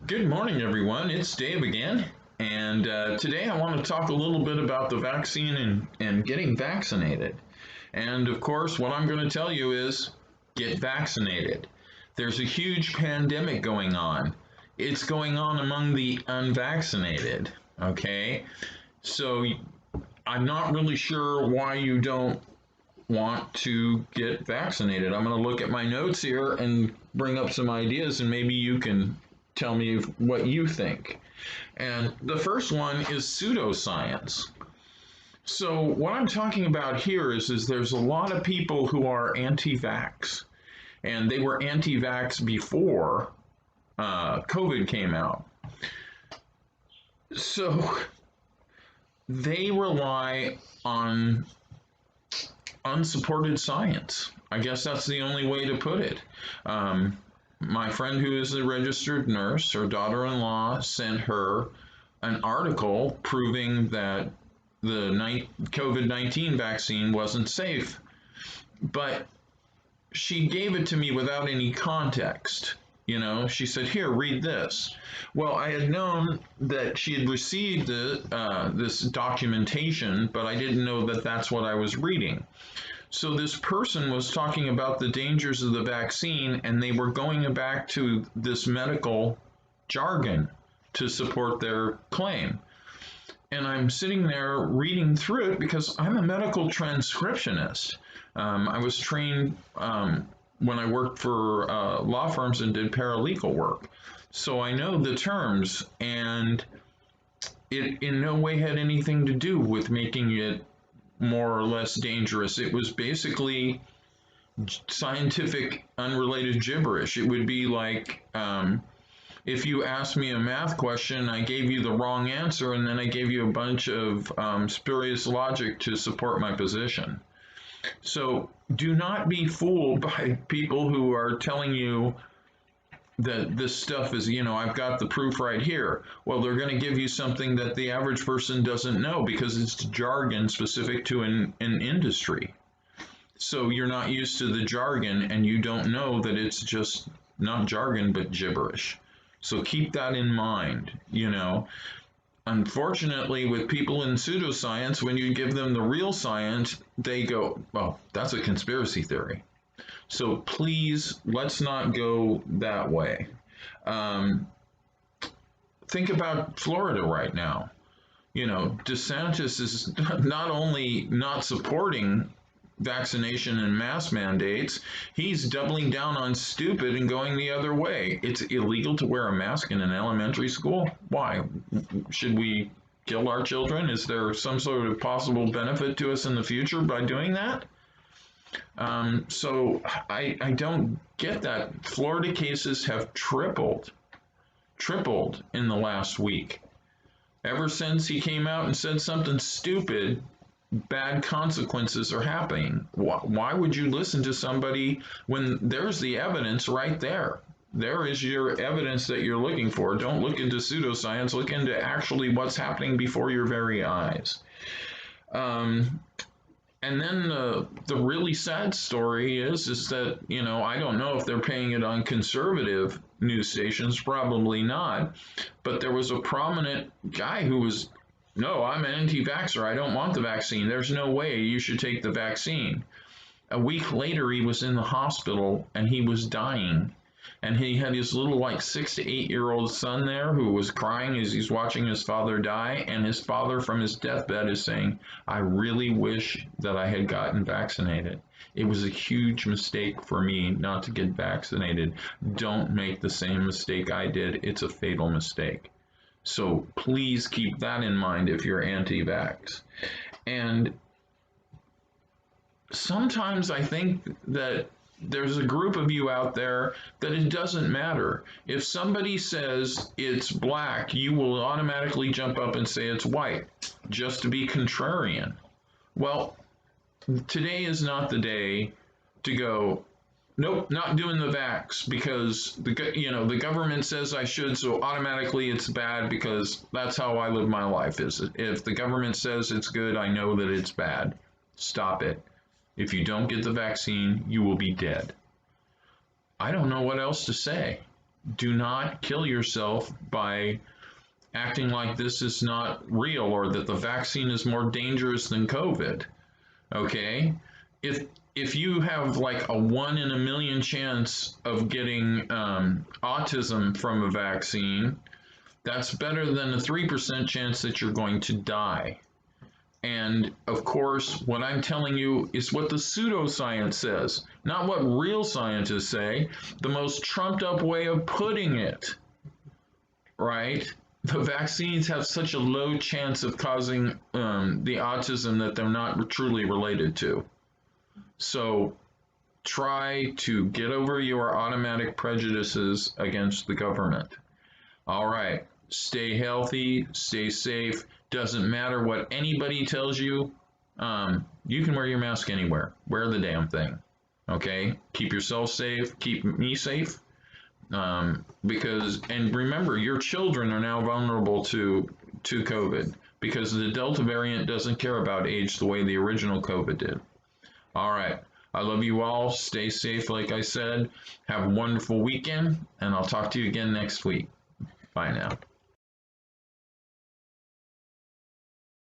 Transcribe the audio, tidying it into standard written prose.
Good morning, everyone. It's Dave again. And today I want to talk a little bit about the vaccine and getting vaccinated. And of course, what I'm going to tell you is get vaccinated. There's a huge pandemic going on. It's going on among the unvaccinated. Okay? So I'm not really sure why you don't want to get vaccinated. I'm going to look at my notes here and bring up some ideas, and maybe you can tell me what you think. And the first one is pseudoscience. So what I'm talking about here is there's a lot of people who are anti-vax, and they were anti-vax before COVID came out. So they rely on unsupported science. I guess that's the only way to put it. My friend who is a registered nurse, her daughter-in-law sent her an article proving that the COVID-19 vaccine wasn't safe. But she gave it to me without any context. You know, she said, "Here, read this." Well, I had known that she had received this documentation, but I didn't know that that's what I was reading. So this person was talking about the dangers of the vaccine, and they were going back to this medical jargon to support their claim. And I'm sitting there reading through it because I'm a medical transcriptionist. I was trained when I worked for law firms and did paralegal work. So I know the terms, and it in no way had anything to do with making it more or less dangerous. It was basically scientific, unrelated gibberish. It would be like if you asked me a math question, I gave you the wrong answer, and then I gave you a bunch of spurious logic to support my position. So do not be fooled by people who are telling you that this stuff is, I've got the proof right here. Well, they're going to give you something that the average person doesn't know because it's jargon specific to an industry. So you're not used to the jargon, and you don't know that it's just not jargon but gibberish. So keep that in mind. Unfortunately, with people in pseudoscience, when you give them the real science, they go, "Well, that's a conspiracy theory." So please, let's not go that way. Think about Florida right now. DeSantis is not only not supporting vaccination and mask mandates, he's doubling down on stupid and going the other way. It's illegal to wear a mask in an elementary school. Why? Should we kill our children? Is there some sort of possible benefit to us in the future by doing that? So I don't get that. Florida cases have tripled in the last week. Ever since he came out and said something stupid, bad consequences are happening. Why would you listen to somebody when there's the evidence right there? There is your evidence that you're looking for. Don't look into pseudoscience. Look into actually what's happening before your very eyes. And then the really sad story is that, I don't know if they're paying it on conservative news stations, probably not, but there was a prominent guy who was, "No, I'm an anti-vaxxer. I don't want the vaccine. There's no way you should take the vaccine." A week later, he was in the hospital and he was dying. And he had his little 6 to 8 year old son there who was crying as he's watching his father die. And his father from his deathbed is saying, "I really wish that I had gotten vaccinated. It was a huge mistake for me not to get vaccinated. Don't make the same mistake I did. It's a fatal mistake." So please keep that in mind if you're anti-vax. And sometimes I think that there's a group of you out there that it doesn't matter. If somebody says it's black, you will automatically jump up and say it's white, just to be contrarian. Well, today is not the day to go, "Nope, not doing the vax because the government says I should, so automatically it's bad because that's how I live my life." If the government says it's good, I know that it's bad. Stop it. If you don't get the vaccine, you will be dead. I don't know what else to say. do not kill yourself by acting like this is not real or that the vaccine is more dangerous than COVID. Okay? If you have like a 1 in a million chance of getting autism from a vaccine, that's better than a 3% chance that you're going to die. And of course, what I'm telling you is what the pseudoscience says, not what real scientists say, the most trumped up way of putting it, right? The vaccines have such a low chance of causing the autism that they're not truly related to. So try to get over your automatic prejudices against the government. All right, stay healthy, stay safe. Doesn't matter what anybody tells you. You can wear your mask anywhere. Wear the damn thing. Okay? Keep yourself safe. Keep me safe. And remember, your children are now vulnerable to COVID because the Delta variant doesn't care about age the way the original COVID did. All right. I love you all. Stay safe, like I said. Have a wonderful weekend, and I'll talk to you again next week. Bye now.